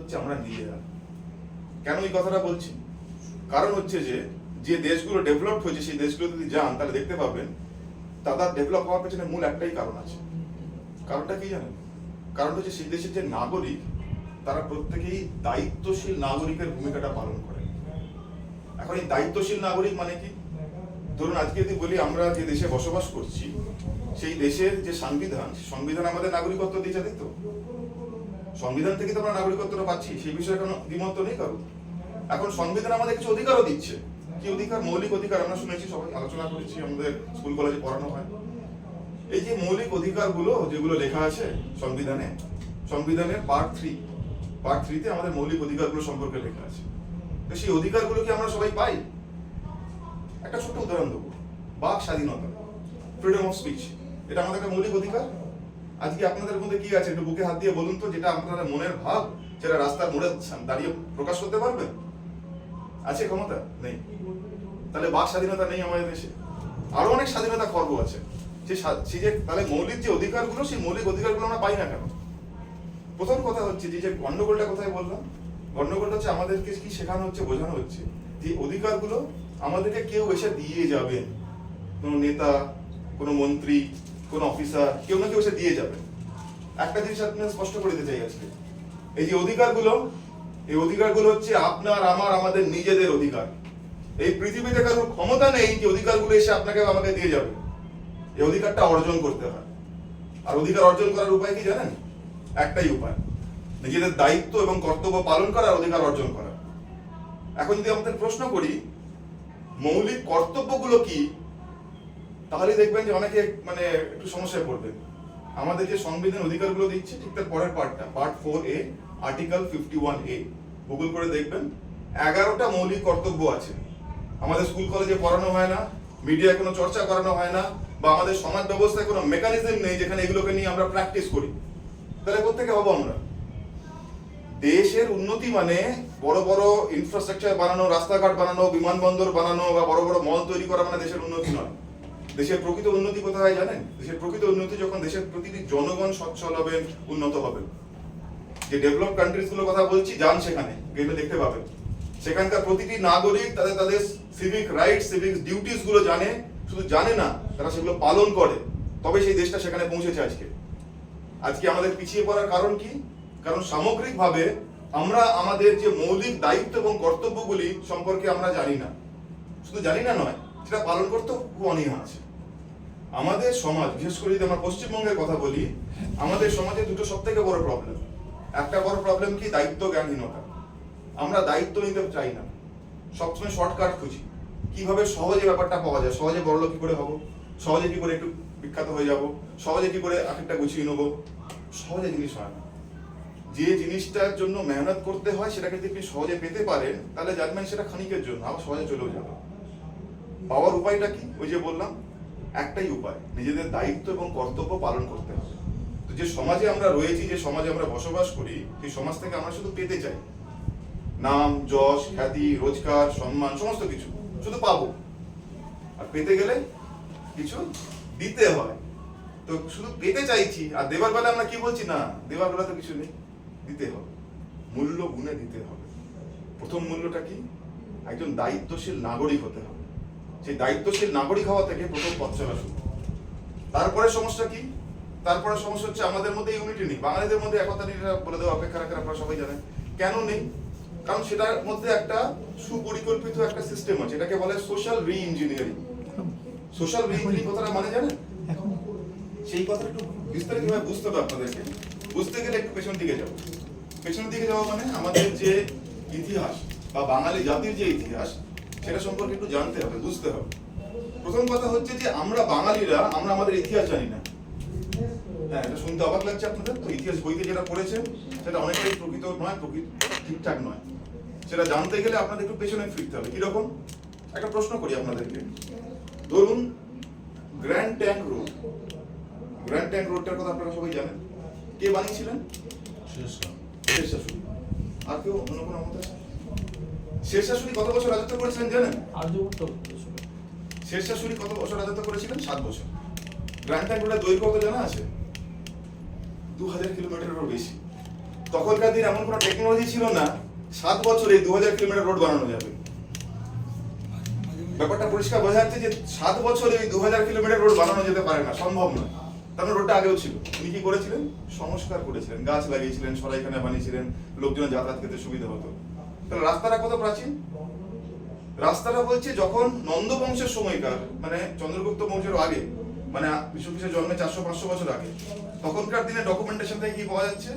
হচ্ছে আমরা নিজেরা। কেন এই কথাটা বলছি? কারণ হচ্ছে যে দেশগুলো ডেভেলপড হয়েছে সেই দেশগুলো যদি যান তাহলে দেখতে পাবেন তাদের ডেভেলপ হওয়ার পেছনে মূল একটাই কারণ আছে। কারণটা কি জানেন? কারণটা হচ্ছে সেই দেশের যে নাগরিক তারা প্রত্যেকেই দায়িত্বশীল নাগরিকের ভূমিকাটা পালন করে। এখন এই দায়িত্বশীল নাগরিক মানে কি? ধরুন আজকে যদি বলি আমরা যে দেশে বসবাস করছি সেই দেশের যে সংবিধান আমাদের নাগরিকত্ব দিয়েছে, তাই তো? সংবিধান থেকে তো আমরা নাগরিকত্বটা পাচ্ছি, সেই বিষয়ে কোনো দ্বিমত নেই কারণ। এখন সংবিধান আমাদের কিছু অধিকারও দিচ্ছে। কি অধিকার? মৌলিক অধিকার। আমরা শুনেছি, সবাই আলোচনা করেছি, আমাদের স্কুল কলেজে পড়ানো হয়। এই যে মৌলিক অধিকারগুলো যেগুলো লেখা আছে সংবিধানের পার্ট 3 আমাদের মৌলিক অধিকারগুলো সম্পর্কে লেখা আছে। তো সেই অধিকারগুলো কি আমরা সবাই পাই? একটা ছোট্ট উদাহরণ দেবো, বাক স্বাধীনতা, ফ্রিডম অফ স্পিচ, এটা আমাদের একটা মৌলিক অধিকার। আজকে আপনাদের মধ্যে কি আছে একটু বুকে হাত দিয়ে বলুন তো, যেটা আপনাদের মনের ভাব সেটা রাস্তার মোড়ে দাঁড়িয়ে প্রকাশ করতে পারবেন? আছে ক্ষমতা? নেই। তাহলে বাক স্বাধীনতা নেই আমাদের দেশে। আরো অনেক স্বাধীনতা খর্ব আছে। তাহলে মৌলিক যে অধিকারগুলো, সেই মৌলিক অধিকারগুলো আমরা পাই না কেন? প্রথম কথা হচ্ছে যে গন্ডগোলটা কোথায় বললাম, গন্ডগোলটা হচ্ছে আমাদেরকে কি শেখানো হচ্ছে, বোঝানো হচ্ছে যে অধিকারগুলো আমাদেরকে কেউ এসে দিয়ে যাবেন। কোনো নেতা, কোনো মন্ত্রী, কোনো অফিসার, কেউ না কেউ এসে দিয়ে যাবেন। একটা জিনিস আপনাকে স্পষ্ট করে দিতে চাই আজকে, এই যে অধিকারগুলো হচ্ছে আপনার আমার আমাদের নিজেদের অধিকার। এই পৃথিবীতে কারোর ক্ষমতা নেই যে অধিকারগুলো এসে আপনাকে আমাকে দিয়ে যাবে। এই অধিকারটা অর্জন করতে হয়। আর অধিকার অর্জন করার উপায় কি জানেন? একটাই উপায়, নিজেদের দায়িত্ব এবং কর্তব্য পালন করা আর অধিকার অর্জন করা। এখন যদি আমাদের প্রশ্ন করি মৌলিক কর্তব্যগুলো কি, তাহলে দেখবেন যে অনেকে একটু সমস্যায় পড়বেন। আমাদের যে সংবিধান অধিকারগুলো দিচ্ছে ঠিক তার পরের পার্টটা, part 4A, article 51A, Google করে দেখবেন 11টা মৌলিক কর্তব্য আছে। আমাদের স্কুল কলেজে পড়ানো হয় না, মিডিয়ায় কোনো চর্চা করানো হয় না, বা আমাদের সমাজ ব্যবস্থায় কোনো মেকানিজম নেই যেখানে এগুলোকে নিয়ে আমরা প্র্যাকটিস করি। তাহলে কোত্থেকে হবো আমরা? দেশের উন্নতি মানে বড় বড় ইনফ্রাস্ট্রাকচার বানানো, রাস্তাঘাট বানানো, বিমানবন্দর বানানো বা বড় বড় মল তৈরি করা মানে দেশের উন্নতি নয়। দেশের প্রকৃত উন্নতি কোথায় জানেন? দেশের প্রকৃত উন্নতি যখন দেশের প্রতিটি জনগণ সচ্ছল হবেন, উন্নত হবেন। যে ডেভেলপ কান্ট্রিজ গুলোর কথা বলছি, যান সেখানে গেলে দেখতে পাবেন সেখানকার প্রতিটি নাগরিক তাদের সিভিক রাইটস, সিভিক ডিউটিস গুলো জানে। শুধু জানে না, তারা সেগুলো পালন করে। তবে সেই দেশটা সেখানে পৌঁছেছে। আজকে আমাদের পিছিয়ে পড়ার কারণ কি? কারণ সামগ্রিকভাবে আমরা আমাদের যে মৌলিক দায়িত্ব এবং কর্তব্যগুলি সম্পর্কে আমরা জানি না। শুধু জানি না নয়, সেটা পালন করতে খুব অনীহা আছে। আমাদের সমাজ, বিশেষ করে যদি আমরা পশ্চিমবঙ্গের কথা বলি, আমাদের সমাজে দুটো সবথেকে বড় প্রবলেম। একটা বড় প্রবলেম কি? দায়িত্ব জ্ঞানহীনতা। আমরা দায়িত্ব নিতে চাই না, সবসময় শর্টকাট খুঁজি। কিভাবে সহজে ব্যাপারটা পাওয়া যায়, সহজে বড়লোক কি করে হবো, সহজে কি করে একটু বিখ্যাত হয়ে যাব, সহজে কি করে একটা গুছিয়ে নেবো। সহজে জিনিস হয় না। যে জিনিসটার জন্য মেহনত করতে হয় সেটাকে যদি আপনি সহজে পেতে পারেন তাহলে জানবেন সেটা ক্ষণিকের জন্য, আবার সহজে চলেও যাবে। পাওয়ার উপায়টা কি? ওই যে বললাম, একটাই উপায়, নিজেদের দায়িত্ব এবং কর্তব্য পালন করতে হবে। তো যে সমাজে আমরা রয়েছি, যে সমাজে আমরা বসবাস করি, সেই সমাজ থেকে আমরা শুধু পেতে চাই নাম, যশ, খ্যাতি, রোজগার, সম্মান, সমস্ত কিছু শুধু পাবো। আর পেতে গেলে কিছু দিতে হয়। তো শুধু পেতে চাইছি, আর দেবার বেলা আমরা কি বলছি? না, দেবার বেলা তো কিছু নেই, দিতে হবে, মূল্য গুণে দিতে হবে। প্রথম মূল্যটা কি? একজন দায়িত্বশীল নাগরিক হতে হবে। সেই দায়িত্বশীল নাগরিক হওয়া থেকে প্রথম পথ চলা শুরু। তারপরে সমস্যা কি? তারপরে সমস্যা হচ্ছে আমাদের মধ্যে ইউনিটি নেই। বাঙালিদের মধ্যে একতা নেই, বলে দেওয়া অপেক্ষা রাখার আপনারা সবাই জানেন। কেন নেই? কারণ সেটার মধ্যে একটা সুপরিকল্পিত একটা সিস্টেম আছে, এটাকে বলে সোশ্যাল রি ইঞ্জিনিয়ারিং। সোশ্যাল রি ইঞ্জিনিয়ারিং কথাটা মানে জানেন? সেই কথাটা একটু বিস্তারিতভাবে বুঝতে হবে আপনাদেরকে। বুঝতে গেলে একটু পেছন দিকে যাওয়া মানে আমাদের যে ইতিহাস বা বাঙালি জাতির যে ইতিহাস, সেটা সম্পর্কে একটু জানতে হবে, বুঝতে হবে। প্রথম কথা হচ্ছে যে আমরা বাঙালিরা আমরা আমাদের ইতিহাস জানি না। হ্যাঁ, এটা শুনতে অবাক লাগছে আপনাদের। তো ইতিহাস বইতে যেটা পড়েছেন সেটা অনেকটাই প্রকৃত নয়, ঠিকঠাক নয়। সেটা জানতে গেলে আপনাদের একটু পেছনে ফিরতে হবে। কিরকম? একটা প্রশ্ন করি আপনাদেরকে। ধরুন গ্র্যান্ড ট্যাঙ্ক রোডটার কথা আপনারা সবাই জানেন। কে বানিয়েছিলেন? শেরশাহ। আর কেউ অন্য কোনো মত আছে? শেরশাহ কত বছর রাজত্ব করেছিলেন জানেন? শেরশাহ কত বছর রাজত্ব করেছিলেন? 7 বছর। গ্র্যান্ড ট্যাঙ্ক রোডের দৈর্ঘ্য কত জানা আছে? 2000 কিলোমিটারেরও বেশি। তখনকার দিন এমন কোনো টেকনোলজি ছিল না 7 বছরে 2000 কিলোমিটার রোড বানানো যাবে। ব্যাপারটা পরিষ্কার বোঝা যাচ্ছে যে 7 বছরে ওই 2000 কিলোমিটার রোড বানানো যেতে পারে না, সম্ভব নয়। কারণ রোডটা আগেও ছিল। উনি কি করেছিলেন? সংস্কার করেছিলেন, গাছ লাগিয়েছিলেন, সরাইখানা বানিয়েছিলেন, লোকজন যাতায়াত করতে সুবিধা হতো। তাহলে রাস্তাটা কত প্রাচীন? রাস্তাটা বলছে যখন নন্দ বংশের সময়কার, মানে চন্দ্রগুপ্ত বংশের আগে, মানে বিশ্বকৃষ্ণের জন্মে 400-500 বছর আগে, তখনকার দিনে ডকুমেন্টেশন থেকে কি পাওয়া যাচ্ছে?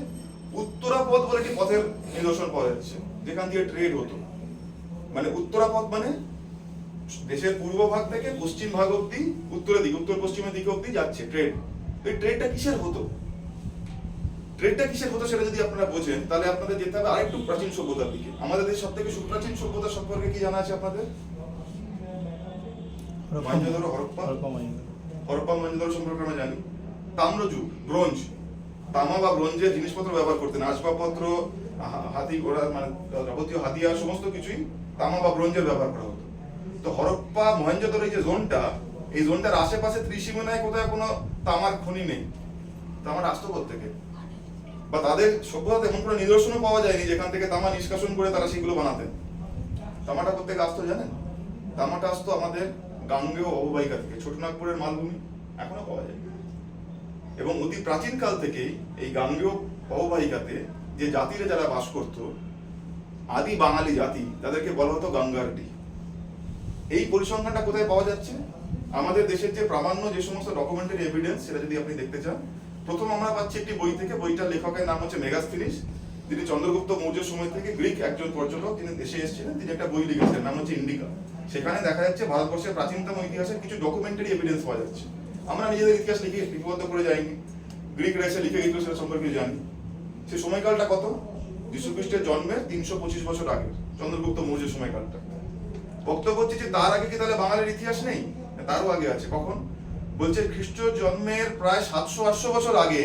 উত্তরা পথ বলে একটি পথের নিদর্শন পাওয়া যাচ্ছে, যেখান দিয়ে ট্রেড হতো। মানে উত্তরা পথ মানে দেশের পূর্ব ভাগ থেকে পশ্চিম ভাগ অব্দি, উত্তরের দিকে, উত্তর পশ্চিমের দিকে অব্দি যাচ্ছে ট্রেড। এই ট্রেডটা কিসের হতো? ট্রেডটা কিসের হতো সেটা যদি আপনারা বোঝেন, তাহলে আপনাদের যেতে হবে আরেকটু প্রাচীন সভ্যতার দিকে। আমাদের দেশ সব থেকে সুপ্রাচীন সভ্যতা সম্পর্কে কি জানা আছে আপনাদের? মহেঞ্জোদারো, হরপ্পা মহেঞ্জোদারো সম্পর্কে আমরা জানি। তাম্রযুগ, ব্রোঞ্জ, তামা বা ব্রোঞ্জের জিনিসপত্র ব্যবহার করতেন, আসবাবপত্র, হাতি ঘোড়া, মানে যাবতীয় হাতিয়ার সমস্ত কিছুই তামা বা ব্রোঞ্জের ব্যবহার করা হতো। তো হরপ্পা মহেঞ্জোদারো এই যে জোনটা, এই জোনটার আশেপাশে ত্রিসীমানায় কোথায় কোনো তামার খনি নেই। তামার আসতো কোত্থেকে? বা তাদের সভ্যতাতে এমন কোনো নিদর্শনও পাওয়া যায়নি যেখান থেকে তামা নিষ্কাশন করে তারা সেগুলো বানাতেন। তামাটা কোত্থেকে আসতো জানেন? তামাটা আসতো আমাদের গাঙ্গেয় অববাহিকা থেকে, ছোটনাগপুরের মালভূমি এখনো পাওয়া যায়। এবং অতি প্রাচীন কাল থেকেই এই গাঙ্গেয় অববাহিকাতে যে জাতিরা যারা বাস করত, আদি বাঙালি জাতি, তাদেরকে বলা হতো গাঙ্গারডি। এই পরিসংখ্যানটা কোথায় পাওয়া যাচ্ছে? আমাদের দেশের যে প্রামাণ্য যে সমস্ত ডকুমেন্টারি এভিডেন্স, সেটা যদি আপনি দেখতে চান, প্রথম আমরা পাচ্ছি একটি বই থেকে। বইটার লেখকের নাম হচ্ছে মেগাস্থিনিস। তিনি চন্দ্রগুপ্ত মৌর্যের সময় থেকে গ্রিক একজন পর্যটক, তিনি দেশে এসেছিলেন, তিনি একটা বই লিখেছেন, নাম হচ্ছে ইন্ডিকা। সেখানে দেখা যাচ্ছে ভারতবর্ষের প্রাচীনতম ইতিহাসের কিছু ডকুমেন্টারি এভিডেন্স পাওয়া যাচ্ছে। আমরা নিজেদের ইতিহাস লিপিবদ্ধ করে যাইনি, গ্রিকরা এসে লিখে গেছিল, সেটা সম্পর্কে জানি। সে সময়কালটা কত? যীশুখ্রিস্টের জন্মের 325 বছর আগে, চন্দ্রগুপ্ত মৌর্যের সময়কালটা। বক্তব্য হচ্ছে যে তার আগে কি তাহলে বাঙালির ইতিহাস নেই? তারও আগে আছে। কখন? বলছে খ্রিস্ট জন্মের প্রায় 700-800 বছর আগে